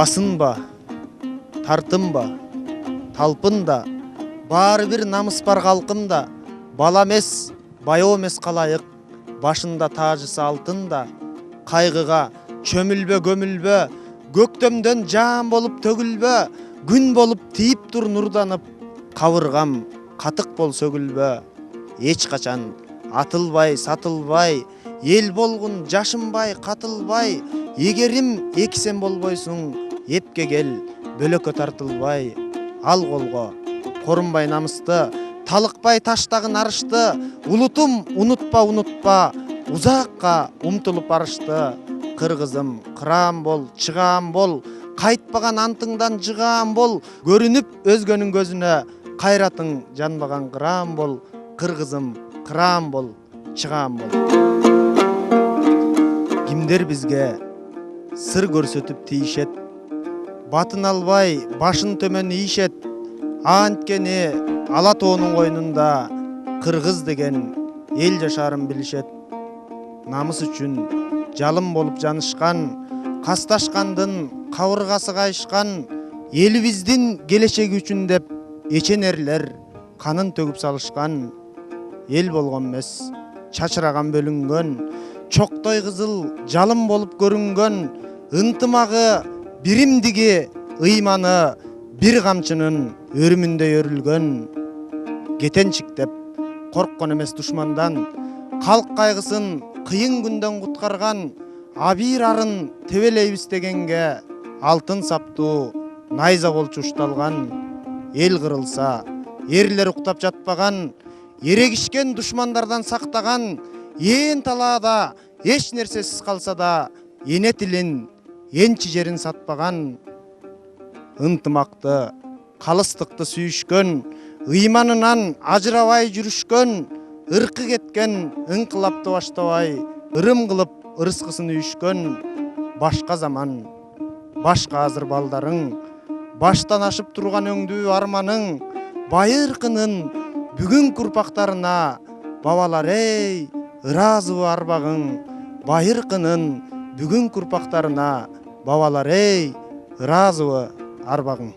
Басынба, тартынба, талпында, бары бир намыс бар калкында, бала эмес, баяу эмес калайык, башында тажысы алтында, кайгыга чөмүлбө, көмүлбө, көктөмдөн жаан болуп төгүлбө, күн болуп тийип тур нурданып, кабыргам катык бол сөгүлбө, эч качан атылбай, сатылбай, эл болгун жашынбай, катылбай, эгерим эксен болбойсуң, эпке кел, бөлөккө тартылбай, ал колго корунбай намысты, талыкпай таштагын арышты, улутум унутпа, унутпа, узакка умтулуп барышты, кыргызым кыраан бол, чыгаан бол, кайтпаган антыңдан жыгаан бол, көрүнүп өзгөнүн көзүнө, кайратың жанбаган кыраан бол, кыргызым кыраан бол, чыгаан бол. Кимдер бизге сыр көрсөтүп тийишет, батын албай башын төмөн ийишет, анткени ала тоонун койнунда кыргыз деген эл жашаарын билишет. Намыс үчүн жалым болуп жанышкан, касташкандын кабыргасы кайышкан, элибиздин келечеги үчүн деп эчен эрлер канын төгүп салышкан, эл болгон эмес, чачыраган бөлүнгөн, чоктой кызыл жалым болуп көрүнгөн, ынтымагы, биримдиги, ыйманы бир камчынын өрүмүндөй өрүлгөн, кетенчиктеп корккон эмес душмандан, калк кайгысын кыйын күндөн куткарган, абийир арын тебелейбиз дегенге, алтын саптуу найза болчу ушталган, эл кырылса эрлер уктап жатпаган, эрегишкен душмандардан сактаган, ээн талаада эч нерсесиз калса да, эне тилин, энчи жерин сатпаган, ынтымакты, калыстыкты сүйүшкөн, ыйманынан ажырабай жүрүшкөн, ыркы кеткен ыңкылапты баштабай, ырым кылып ырыскысын үйүшкөн, башка заман, башка азыр балдарың, баштан ашып турган өңдүү арманың, байыркынын бүгүнкү урпактарына, бабалар эй, ыраазыбы арбагың, байыркынын бүгүнкү урпактарына, бабалар эй, ыраазыбы арбагың.